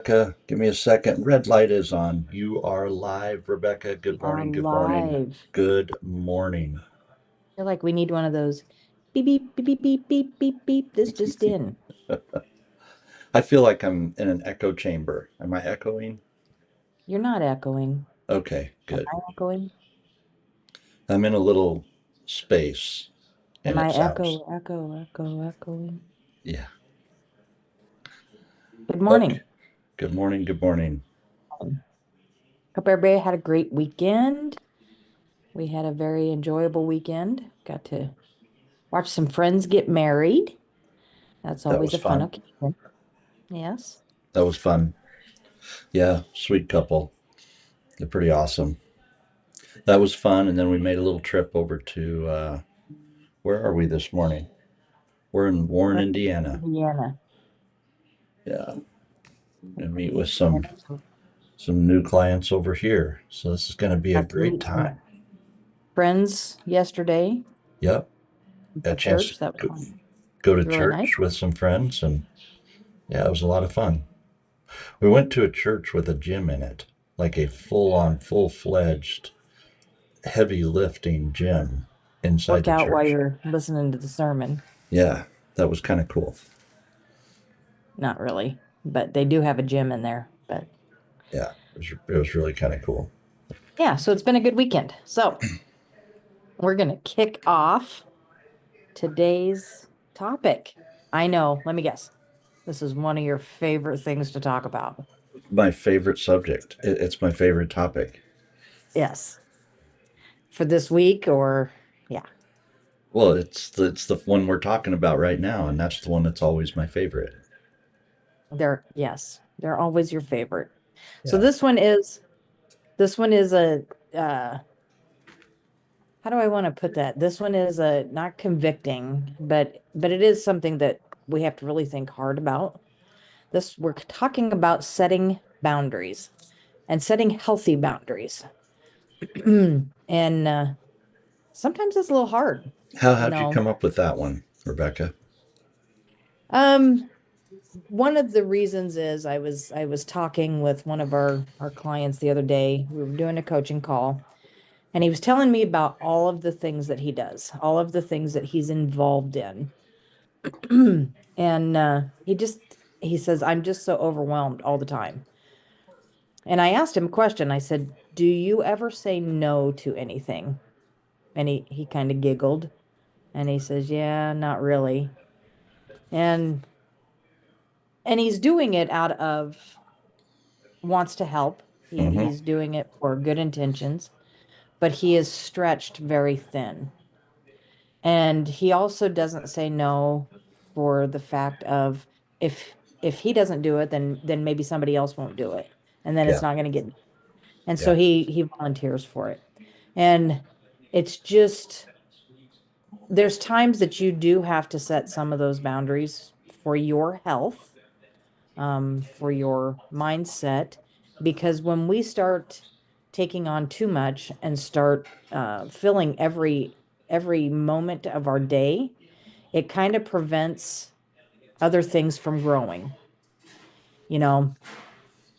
Rebecca, give me a second. Red light is on. You are live, Rebecca. We Good are morning. Good morning. live. Good morning. I feel like we need one of those beep, beep, beep, beep, beep, beep, beep, beep. This just in. I feel like I'm in an echo chamber. Am I echoing? You're not echoing. Okay, Am good. I echoing? I'm in a little space Am and I it sounds, echoing? yeah. Good Okay. morning. Good morning. Good morning. Hope everybody had a great weekend. We had a very enjoyable weekend. Got to watch some friends get married. That's That always was a fun fun. occasion. Yes. That was fun. Yeah, sweet couple. They're pretty awesome. That was fun. And then we made a little trip over to, where are we this morning? We're in Warren, We're in Indiana. Indiana. Yeah. And meet with some And so some new clients over here. So this is going to be a got to great meet some time. friends yesterday Yep. Got a at chance church. That to was go to really nice. church with some friends, and yeah, it was a lot of fun. We went to a church with a gym in it, like a full on, full fledged, heavy lifting gym inside Work the out while church. you're listening to the sermon. Yeah, that was kind of cool. Not really, but they do have a gym in there. But Yeah, it was really kind of cool. yeah, so it's been a good weekend. So we're going to kick off today's topic. I know, let me guess. This is one of your favorite things to talk about. My favorite subject. It's my favorite topic. Yes. For this week, or yeah, Well, it's the one we're talking about right now, and that's the one that's always my favorite. yes, they're always your favorite. So Yeah. this one is a uh how do I want to put that? This one is a not convicting, but it is something that we have to really think hard about. This we're talking about setting boundaries and setting healthy boundaries. And sometimes it's a little hard, you How'd you know. come up with that one, Rebecca? Um, One of the reasons is I was talking with one of our clients the other day. We were doing a coaching call, and he was telling me about all of the things that he does, all of the things that he's involved in. And he says, I'm just so overwhelmed all the time. And I asked him a question. I said, do you ever say no to anything? And he kind of giggled and he says, yeah, not really. And he's doing it out of wants to help. Mm-hmm. He's doing it for good intentions, but he is stretched very thin. And he also doesn't say no for the fact of if he doesn't do it, then maybe somebody else won't do it. And then it's Yeah. not going to get. And so Yeah. he volunteers for it. And it's just there's times that you do have to set some of those boundaries for your health, for your mindset, because when we start taking on too much and start filling every moment of our day, it kind of prevents other things from growing. You know,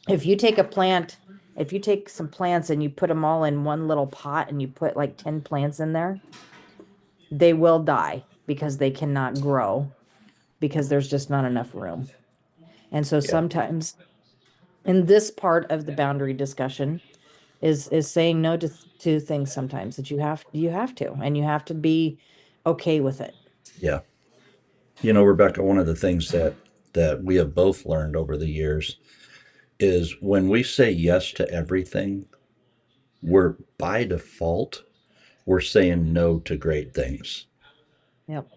if you take a plant, if you take some plants and you put them all in one little pot and you put like 10 plants in there, they will die because they cannot grow because there's just not enough room. And so Yeah. sometimes in this part of the boundary discussion is saying no to things sometimes that you have to and you have to be okay with it. Yeah. You know, Rebecca, one of the things that we have both learned over the years is when we say yes to everything, we're by default we're saying no to great things. Yep.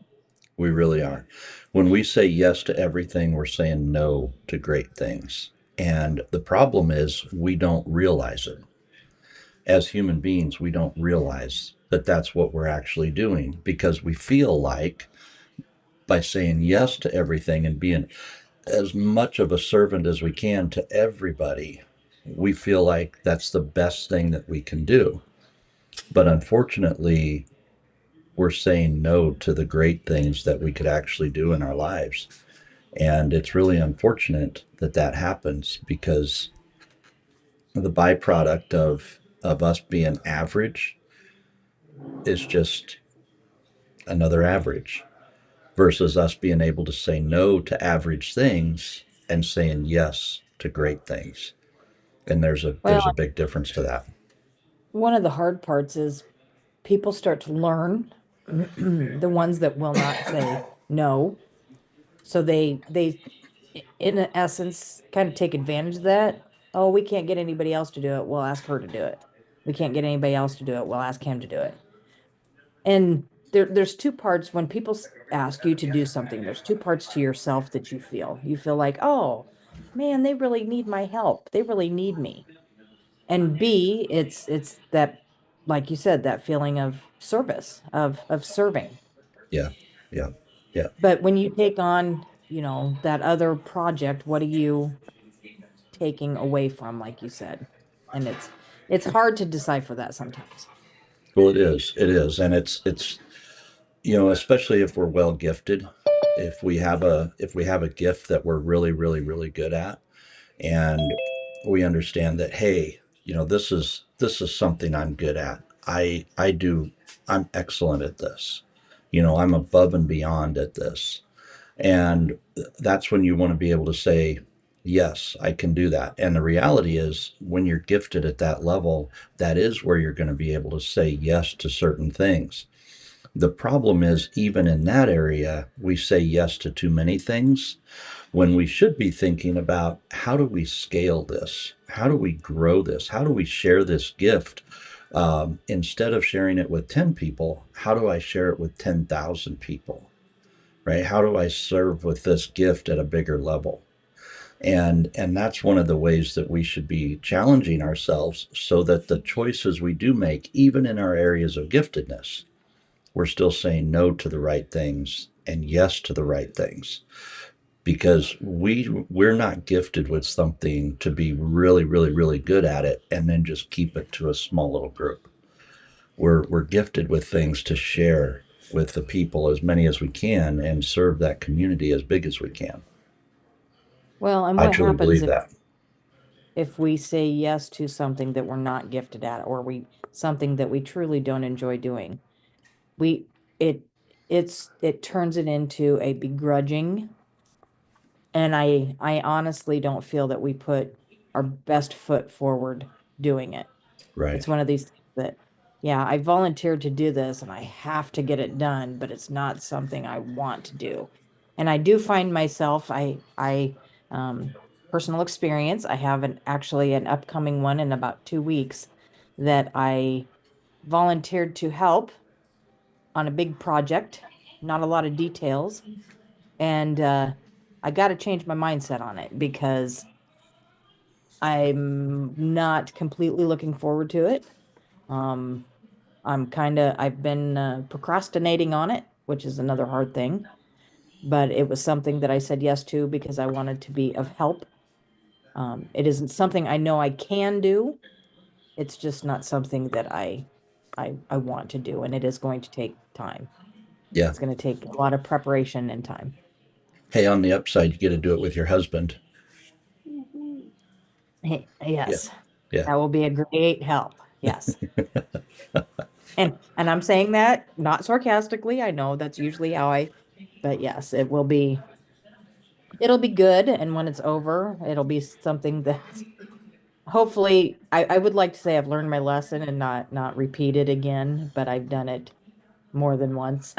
We really are. When we say yes to everything, we're saying no to great things. And the problem is we don't realize it. As human beings, we don't realize that that's what we're actually doing because we feel like by saying yes to everything and being as much of a servant as we can to everybody, we feel like that's the best thing that we can do. But unfortunately, we're saying no to the great things that we could actually do in our lives. And it's really unfortunate that that happens because the byproduct of us being average is just another average versus us being able to say no to average things and saying yes to great things. And Well, there's a big difference to that. one of the hard parts is people start to learn the ones that will not say no. So they in essence kind of take advantage of that. Oh, we can't get anybody else to do it. We'll ask her to do it. We can't get anybody else to do it. We'll ask him to do it. And there's two parts when people ask you to do something. There's two parts to yourself that you feel. You feel like, oh man, they really need my help. They really need me. And B, it's that, like you said, that feeling of service, of serving. Yeah. Yeah. Yeah. But when you take on, you know, that other project, what are you taking away from, like you said? And it's hard to decipher that sometimes. Well, it is. It is. And it's, you know, especially if we're well gifted, if we have a gift that we're really, really, really good at, and we understand that, hey, you know, this is something I'm good at. I do I'm excellent at this. You know, I'm above and beyond at this. And that's when you want to be able to say, yes, I can do that. And the reality is, when you're gifted at that level, that is where you're going to be able to say yes to certain things. The problem is, even in that area, we say yes to too many things when we should be thinking about, how do we scale this? How do we grow this? How do we share this gift? Instead of sharing it with 10 people, how do I share it with 10,000 people? Right? How do I serve with this gift at a bigger level? And that's one of the ways that we should be challenging ourselves, so that the choices we do make, even in our areas of giftedness, we're still saying no to the right things and yes to the right things, because we're not gifted with something to be really, really, really good at it and then just keep it to a small little group. We're gifted with things to share with the people, as many as we can, and serve that community as big as we can. Well, and I what truly happens believe that. if we say yes to something that we're not gifted at, or we something that we truly don't enjoy doing? We it it turns it into a begrudging, and I honestly don't feel that we put our best foot forward doing it. Right. It's one of these things that, yeah, I volunteered to do this and I have to get it done, but it's not something I want to do. And I do find myself, um, personal experience, I have actually an upcoming one in about 2 weeks that I volunteered to help on a big project, not a lot of details. And I got to change my mindset on it because I'm not completely looking forward to it. Um, I've been procrastinating on it, which is another hard thing, but it was something that I said yes to because I wanted to be of help. It isn't something I know I can do. It's just not something that I want to do, and it is going to take time. Yeah. It's going to take a lot of preparation and time. Hey, on the upside, you get to do it with your husband. Mhm. Hey, Yeah. yes, Yeah. that will be a great help. Yes. And I'm saying that not sarcastically. I know that's usually how but yes, it'll be good. And when it's over, it'll be something that hopefully I would like to say I've learned my lesson and not repeat it again, but I've done it more than once.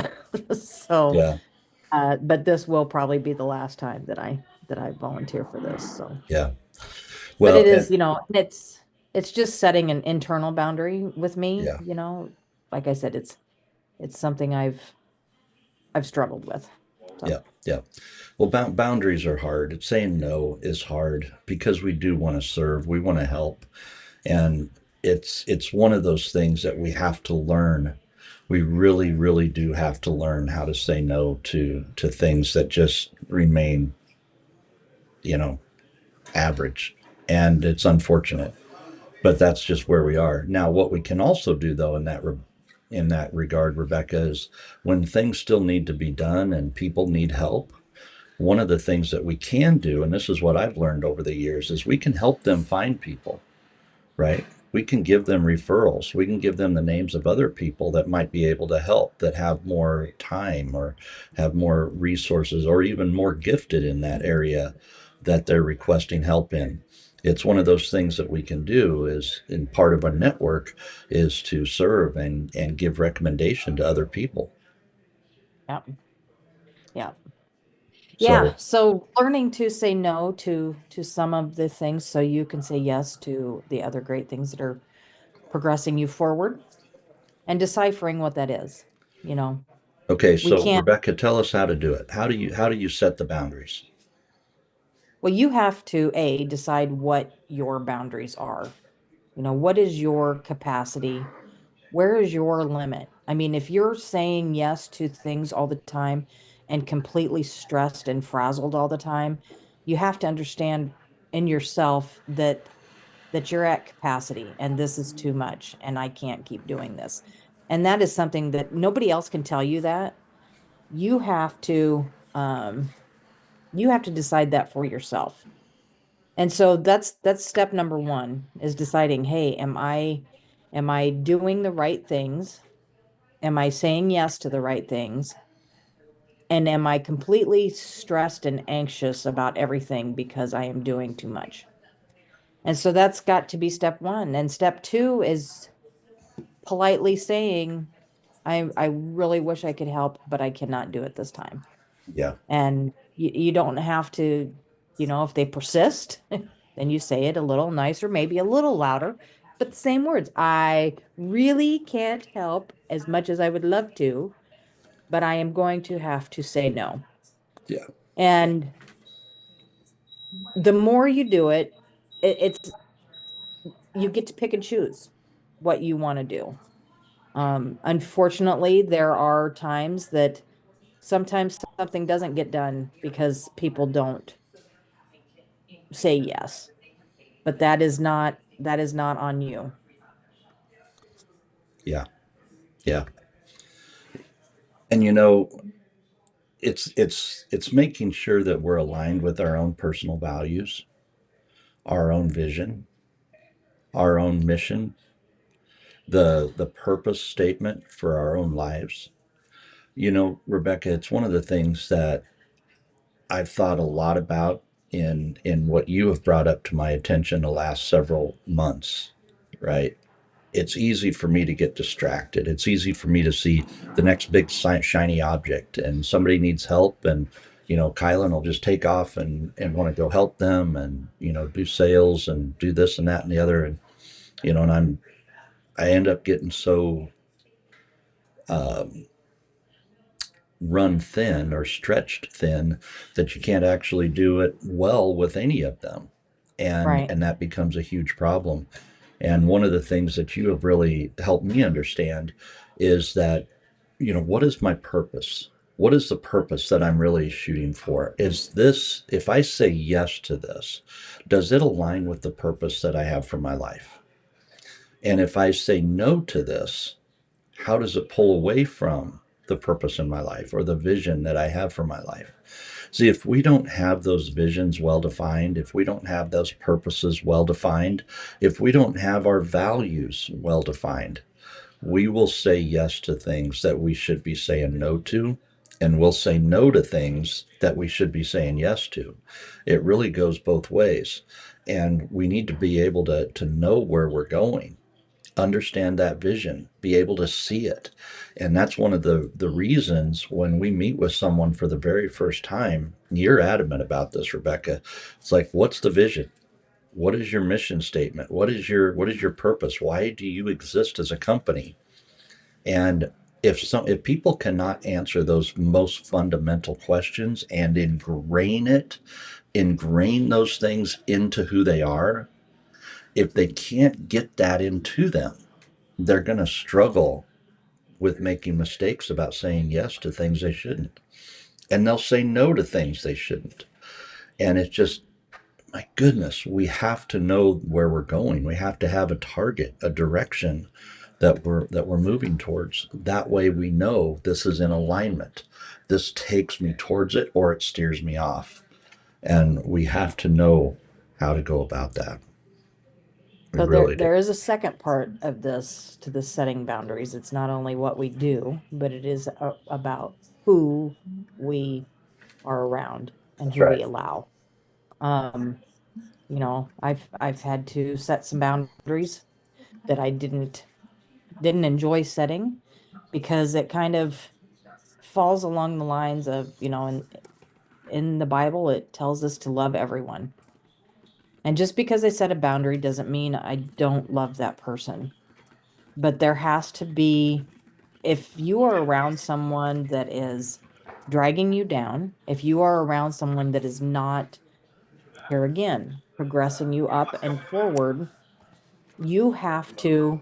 So, Yeah. but this will probably be the last time that I volunteer for this. So, Yeah. but Well, it is, and you know, it's just setting an internal boundary with me, yeah. you know. Like I said, it's something I've struggled with. Yeah. So, Yeah. Well, boundaries are hard. Saying no is hard because we do want to serve, we want to help, and it's one of those things that we have to learn. We really, really do have to learn how to say no to things that just remain, you know, average, and it's unfortunate, but that's just where we are now. What we can also do, though, in that regard, Rebecca, is when things still need to be done and people need help, one of the things that we can do, and this is what I've learned over the years, is we can help them find people, right? We can give them referrals. We can give them the names of other people that might be able to help, that have more time or have more resources or even more gifted in that area that they're requesting help in. It's one of those things that we can do is in part of a network is to serve and give recommendation to other people. Yeah. Yeah. Yeah. So, So learning to say no to some of the things so you can say yes to the other great things that are progressing you forward and deciphering what that is. You know, okay, we so can't, Rebecca, tell us how to do it. How do you set the boundaries? well, you have to A, decide what your boundaries are. You know, what is your capacity? Where is your limit? I mean, if you're saying yes to things all the time and completely stressed and frazzled all the time, you have to understand in yourself that you're at capacity and this is too much and I can't keep doing this. And that is something that nobody else can tell you that. You have to you have to decide that for yourself. And so that's step number one is deciding, hey, am I doing the right things? Am I saying yes to the right things? And am I completely stressed and anxious about everything because I am doing too much? And so that's got to be step one. And step two is politely saying, I really wish I could help, but I cannot do it this time. Yeah. And you don't have to, if they persist, then you say it a little nicer, maybe a little louder, but the same words. I really can't help as much as I would love to, but I am going to have to say no. Yeah. And the more you do it, it's you get to pick and choose what you want to do. Unfortunately, there are times that sometimes something doesn't get done because people don't say yes, but that is not on you. Yeah. Yeah. And it's making sure that we're aligned with our own personal values, our own vision, our own mission, the purpose statement for our own lives. Rebecca, it's one of the things that I've thought a lot about in what you have brought up to my attention the last several months, right? It's easy for me to get distracted. It's easy for me to see the next big shiny object and somebody needs help and Kylan will just take off and want to go help them and do sales and do this and that and the other and I end up getting so um, run thin or stretched thin that you can't actually do it well with any of them, and Right. and that becomes a huge problem. And one of the things that you have really helped me understand is that what is my purpose? What is the purpose that I'm really shooting for? Is this, if I say yes to this, does it align with the purpose that I have for my life? And if I say no to this, how does it pull away from the purpose in my life or the vision that I have for my life? See, if we don't have those visions well defined, if we don't have those purposes well defined, if we don't have our values well defined, we will say yes to things that we should be saying no to, and we'll say no to things that we should be saying yes to. It really goes both ways. And we need to be able to know where we're going, understand that vision, be able to see it. And that's one of the reasons when we meet with someone for the very first time, you're adamant about this, Rebecca. It's like, what's the vision? What is your mission statement? What is your purpose? Why do you exist as a company? And if people cannot answer those most fundamental questions and ingrain those things into who they are, if they can't get that into them, they're going to struggle with making mistakes about saying yes to things they shouldn't. And they'll say no to things they shouldn't. And it's just, my goodness, we have to know where we're going. We have to have a target, a direction that we're moving towards. That way we know this is in alignment. This takes me towards it or it steers me off. And we have to know how to go about that. We So there really do. there is a second part of this to the setting boundaries. It's not only what we do, but it is about who we are around and That's who right. we allow. Um, I've had to set some boundaries that I didn't enjoy setting because it kind of falls along the lines of, in the Bible it tells us to love everyone. And just because I set a boundary doesn't mean I don't love that person. But there has to be, if you are around someone that is dragging you down, if you are around someone that is not, here again, progressing you up and forward, you have to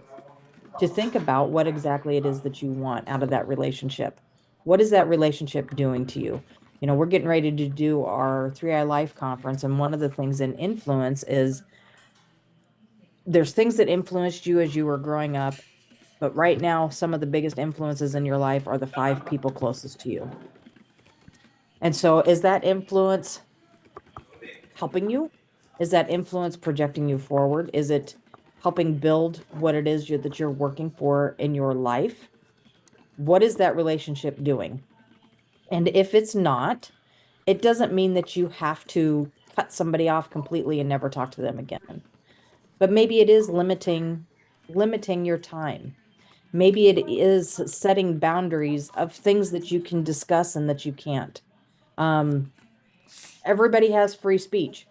think about what exactly it is that you want out of that relationship. What is that relationship doing to you? We're getting ready to do our 3i Life conference, and one of the things in influence is there's things that influenced you as you were growing up, but right now, some of the biggest influences in your life are the five people closest to you. And so, is that influence helping you? Is that influence projecting you forward? Is it helping build what it is that you're working for in your life? What is that relationship doing? And if it's not, it doesn't mean that you have to cut somebody off completely and never talk to them again. But maybe it is limiting your time. Maybe it is setting boundaries of things that you can discuss and that you can't. Um, Everybody has free speech,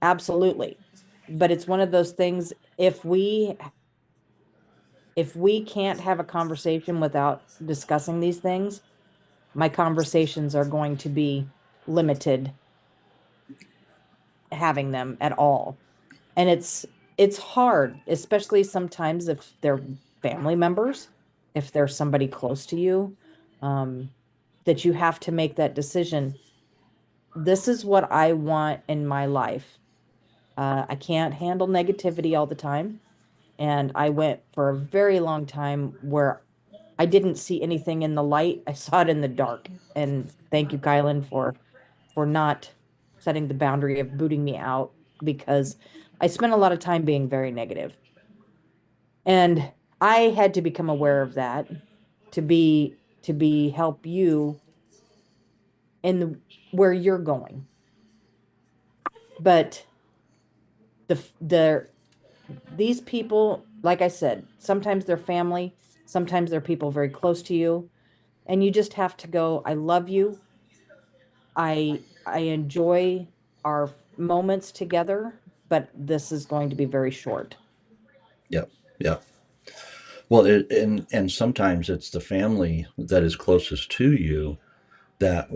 absolutely. But it's one of those things, if we can't have a conversation without discussing these things, my conversations are going to be limited having them at all. And it's hard, especially sometimes if they're family members, if there's somebody close to you, um, that you have to make that decision. This is what I want in my life. I can't handle negativity all the time. And I went for a very long time where I didn't see anything in the light. I saw it in the dark. And thank you, Kylan, for not setting the boundary of booting me out, because I spent a lot of time being very negative. And I had to become aware of that to be help you in where you're going. But the these people, like I said, sometimes they're family, sometimes they're people very close to you, and you just have to go, I love you. I enjoy our moments together, but this is going to be very short. Yep. Yep. Well, and sometimes it's the family that is closest to you that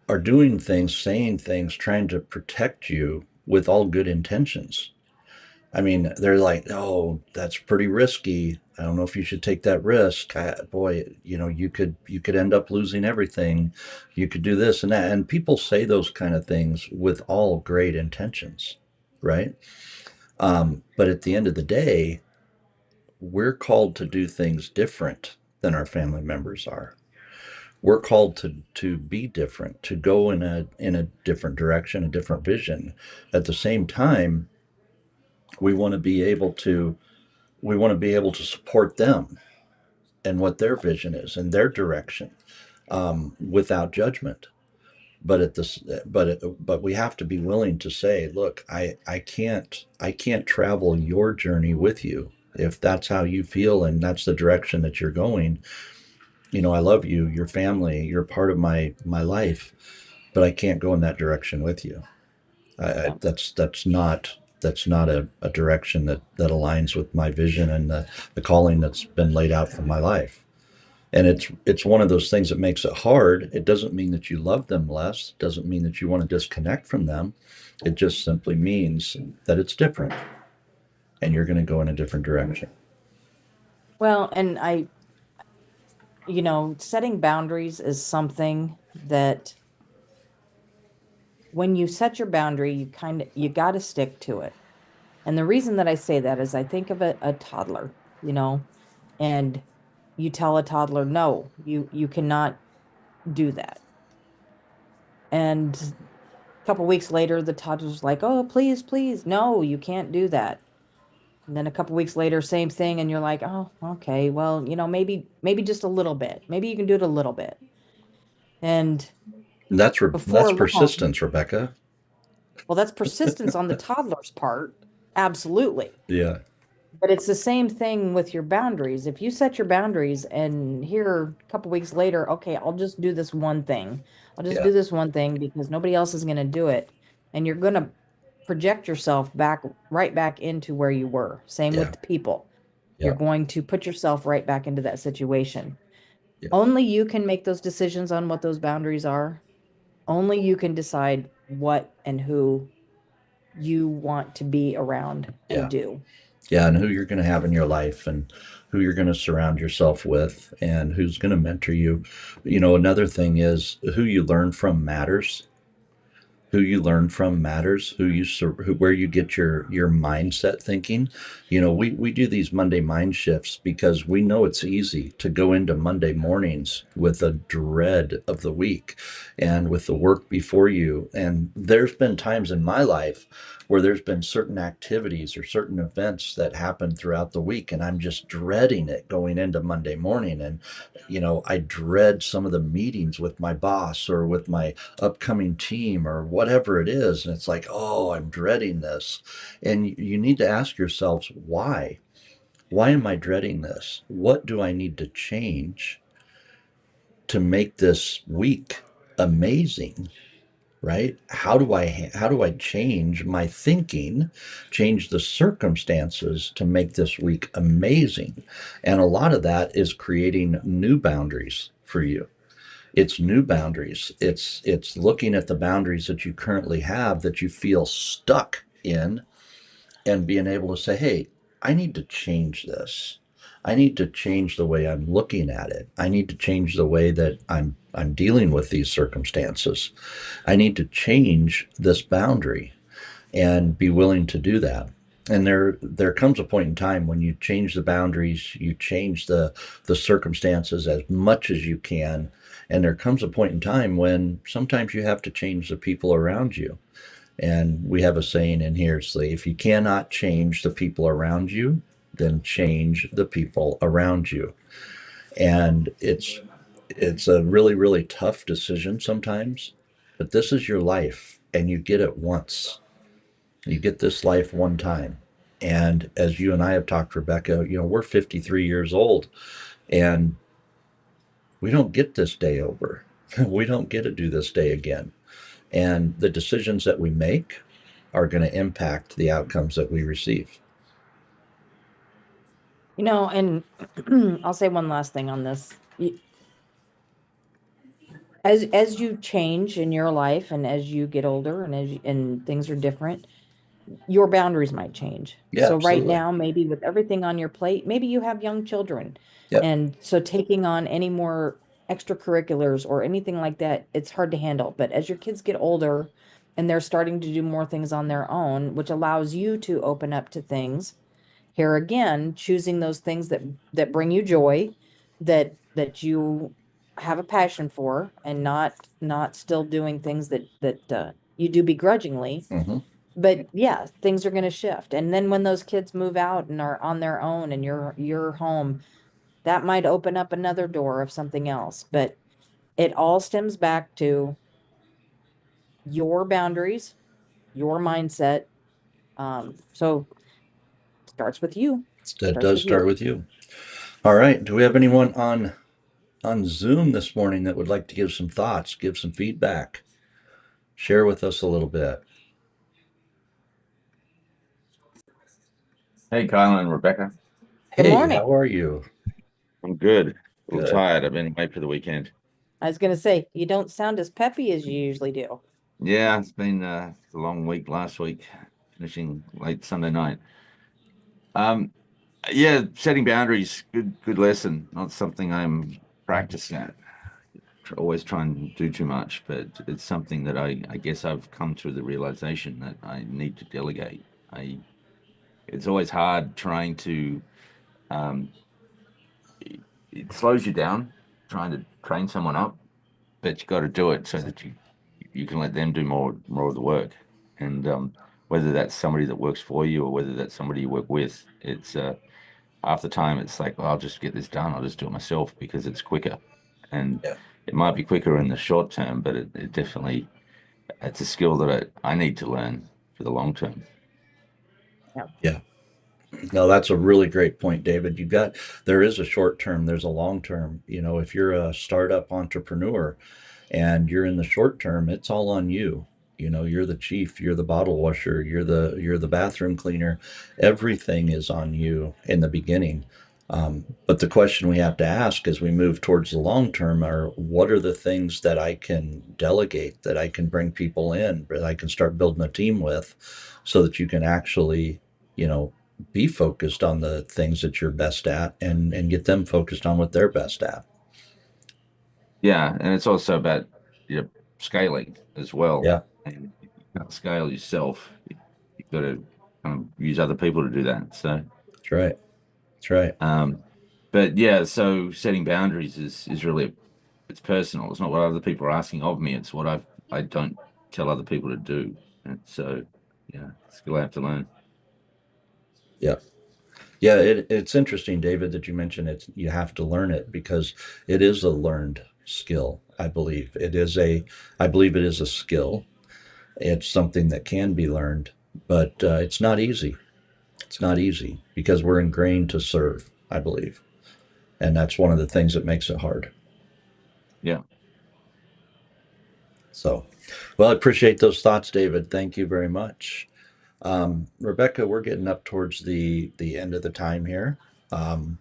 are doing things, saying things, trying to protect you with all good intentions. I mean, they're like, "Oh, that's pretty risky. I don't know if you should take that risk. Boy, you could end up losing everything. You could do this and that." And people say those kind of things with all great intentions, right? But at the end of the day, we're called to do things different than our family members are. We're called to be different, to go in a different direction, a different vision. At the same time, we want to be able to we want to be able to support them and what their vision is and their direction, without judgment. But we have to be willing to say, look, I can't travel your journey with you. If that's how you feel and that's the direction that you're going, I love you, your family, you're part of my life, but I can't go in that direction with you. Yeah. That's not a direction that aligns with my vision and the calling that's been laid out for my life. And it's one of those things that makes it hard. It doesn't mean that you love them less. It doesn't mean that you want to disconnect from them. It just simply means that it's different and you're going to go in a different direction. Well, and setting boundaries is something that when you set your boundary, you got to stick to it. And the reason that I say that is I think of a toddler, you know, and you tell a toddler, no, you cannot do that. And a couple weeks later, the toddler's like, oh, please, please, no, you can't do that. And then a couple weeks later, same thing, and you're like, oh, okay, well, maybe just a little bit. Maybe you can do it a little bit. And That's before long, persistence, Rebecca. well, that's persistence on the toddler's part. Absolutely. Yeah, But it's the same thing with your boundaries. If you set your boundaries and here a couple weeks later, okay, I'll just do this one thing. I'll just yeah, do this one thing because nobody else is going to do it. And you're going to project yourself back right back into where you were. Same yeah, with the people. You're yeah, going to put yourself right back into that situation. yeah, Only you can make those decisions on what those boundaries are. Only you can decide what and who you want to be around and yeah, do. yeah. And who you're going to have in your life, and who you're going to surround yourself with, and who's going to mentor you. Another thing is who you learn from matters. Who you learn from matters. Where you get your mindset thinking. We do these Monday mind shifts because we know it's easy to go into Monday mornings with a dread of the week and with the work before you. And there's been times in my life where there's been certain activities or certain events that happen throughout the week, and I'm just dreading it going into Monday morning. And I dread some of the meetings with my boss or with my upcoming team or whatever it is. And it's like, oh, I'm dreading this. And you need to ask yourselves, why? Why am I dreading this? What do I need to change to make this week amazing? Right? How do I change my thinking, change the circumstances to make this week amazing? And a lot of that is creating new boundaries for you. It's new boundaries. It's looking at the boundaries that you currently have that you feel stuck in, and being able to say, hey, I need to change this. I need to change the way I'm looking at it. I need to change the way that I'm dealing with these circumstances. I need to change this boundary and be willing to do that. And there comes a point in time when you change the boundaries, you change the circumstances as much as you can. And there comes a point in time when sometimes you have to change the people around you. And we have a saying in here, it's like, if you cannot change the people around you, then change the people around you. And it's a really, really tough decision sometimes, but this is your life and you get it once. You get this life one time. And as you and I have talked, Rebecca, we're 53 years old, and we don't get this day over. We don't get to do this day again. And the decisions that we make are going to impact the outcomes that we receive. And I'll say one last thing on this. As you change in your life and as you get older and things are different, your boundaries might change. Yeah, So right absolutely. now, maybe with everything on your plate, maybe you have young children. Yep. And so taking on any more extracurriculars or anything like that, it's hard to handle. But as your kids get older and they're starting to do more things on their own, which allows you to open up to things, here again, choosing those things that bring you joy, that you have a passion for, and not still doing things that you do begrudgingly. Mm-hmm. But yeah, things are going to shift. And then when those kids move out and are on their own and you're home, that might open up another door of something else. But it all stems back to your boundaries, your mindset. So starts with you. That Starts does with start you. with you. All right. Do we have anyone on Zoom this morning that would like to give some thoughts, give some feedback, share with us a little bit? Hey, Kyle and Rebecca. Good Hey, morning. how are you? I'm good. A little Good. tired. I've been away for the weekend. I was going to say, you don't sound as peppy as you usually do. Yeah, it's been a long week last week, finishing late Sunday night. Um, yeah, setting boundaries, good lesson. Not something I'm practicing at. Always try and do too much, but it's something that I guess I've come to the realization that I need to delegate. It's always hard trying to um, it slows you down trying to train someone up, but you got to do it so that you can let them do more of the work. And whether that's somebody that works for you or whether that's somebody you work with, it's half the time it's like, well, I'll just get this done. I'll just do it myself because it's quicker. And Yeah. it might be quicker in the short term, but it definitely it's a skill that I need to learn for the long term. Yeah. Yeah. No, that's a really great point, David. There is a short term, there's a long term. If you're a startup entrepreneur, and you're in the short term, it's all on you. You're the chief, you're the bottle washer, you're the bathroom cleaner. Everything is on you in the beginning. But the question we have to ask as we move towards the long term are, what are the things that I can delegate, that I can bring people in, that I can start building a team with, so that you can actually, you know, be focused on the things that you're best at, and get them focused on what they're best at. Yeah, and it's also about scaling as well. Yeah, And if you can't scale yourself, you've got to kind of use other people to do that. So, that's right. That's right. um, but yeah, so setting boundaries is really it's personal. It's not what other people are asking of me. It's what I don't tell other people to do. And so, yeah, it's a skill I have to learn. Yeah. Yeah, it's interesting, David, that you mentioned it. You have to learn it because it is a learned skill. I believe it is a skill. It's something that can be learned, but it's not easy. It's not easy because we're ingrained to serve, I believe, and that's one of the things that makes it hard. Yeah. So, well, I appreciate those thoughts, David. Thank you very much. Rebecca, we're getting up towards the end of the time here. Um,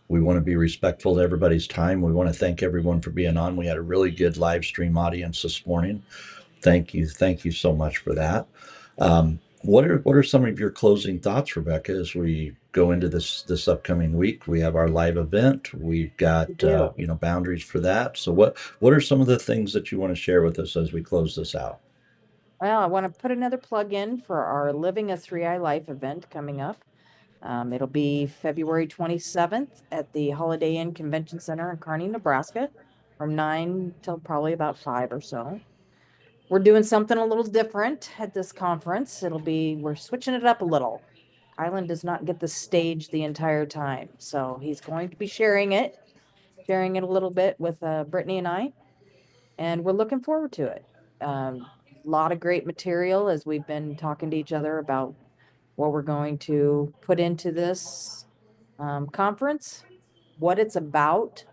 we want to be respectful to everybody's time. We want to thank everyone for being on. We had a really good live stream audience this morning. Thank you so much for that. What are some of your closing thoughts, Rebecca, as we go into this upcoming week? We have our live event. We've We got do. boundaries for that. So what are some of the things that you want to share with us as we close this out? Well, I want to put another plug in for our Living a 3i Life event coming up. It'll be February 27th at the Holiday Inn Convention Center in Kearney, Nebraska, from 9 till probably about 5 or so. We're doing something a little different at this conference. We're switching it up a little. Kylan does not get the stage the entire time, so he's going to be sharing it a little bit with Brittany and I, and we're looking forward to it. A lot of great material as we've been talking to each other about what we're going to put into this conference, what it's about,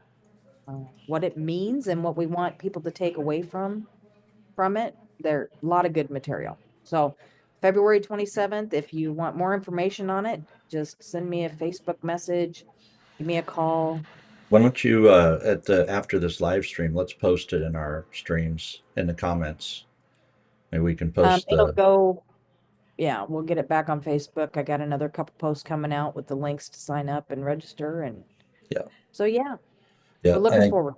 what it means, and what we want people to take away from it. There a lot of good material. So February 27th, if you want more information on it, just send me a Facebook message, give me a call. Why don't you at the after this live stream, let's post it in our streams in the comments. Maybe we can post It'll the go, yeah, we'll get it back on Facebook. I got another couple posts coming out with the links to sign up and register. And yeah. so, yeah, we're Yeah, looking forward.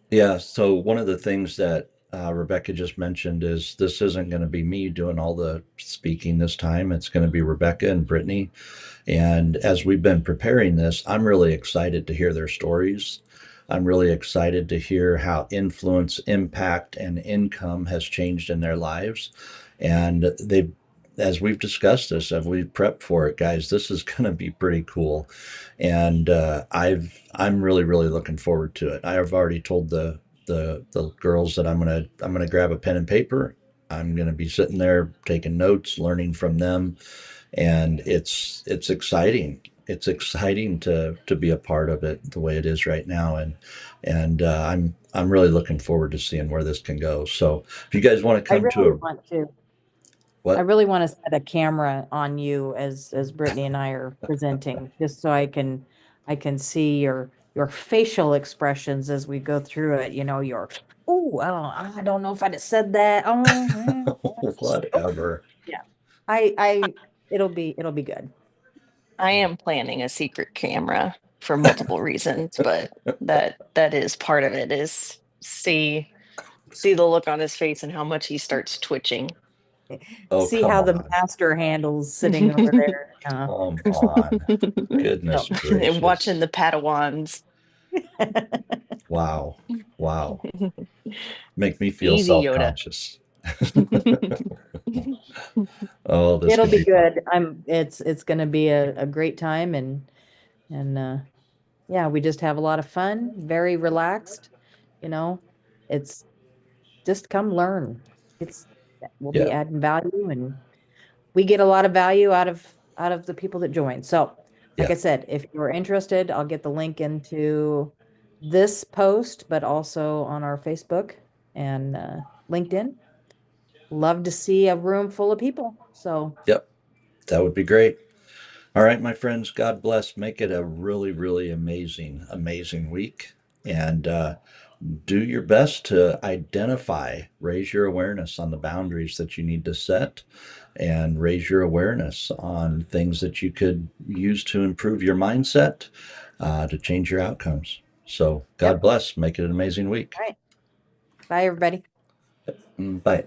yeah. So one of the things that Rebecca just mentioned is this isn't going to be me doing all the speaking this time. It's going to be Rebecca and Brittany. And as we've been preparing this, I'm really excited to hear their stories. I'm really excited to hear how influence, impact, and income has changed in their lives. And as we've discussed this, as we've prepped for it, guys, this is going to be pretty cool. And I'm really, really looking forward to it. I've already told the girls that I'm gonna grab a pen and paper. I'm gonna be sitting there taking notes, learning from them, and it's exciting. It's exciting to be a part of it the way it is right now, and I'm really looking forward to seeing where this can go. So if you guys want to I come to really a want to. I what? really want to set a camera on you as Brittany and I are presenting, just so I can see your facial expressions as we go through it. Your oh, I don't know if I'd have said that. Oh, Whatever. yeah. I it'll be good. I am planning a secret camera for multiple reasons, but that is part of it is see the look on his face and how much he starts twitching. Oh, See come how the on. master handle's sitting over there. Come on. Goodness So And watching gracious. the Padawans. Wow. Wow. Make me feel Easy, Yoda. self-conscious. Oh, this It'll could be be fun. good. It's gonna be a great time, and yeah, we just have a lot of fun, very relaxed, you know. It's just come learn. It's we'll be Yeah. adding value, and we get a lot of value out of the people that join. So, like Yeah. I said, if you're interested, I'll get the link into this post, but also on our Facebook and LinkedIn. Love to see a room full of people. So, Yep. That would be great. All right, my friends, God bless. Make it a really, really amazing, amazing week. And do your best to identify, raise your awareness on the boundaries that you need to set, and raise your awareness on things that you could use to improve your mindset, to change your outcomes. So, God yep. bless. Make it an amazing week. All right. Bye, everybody. Bye.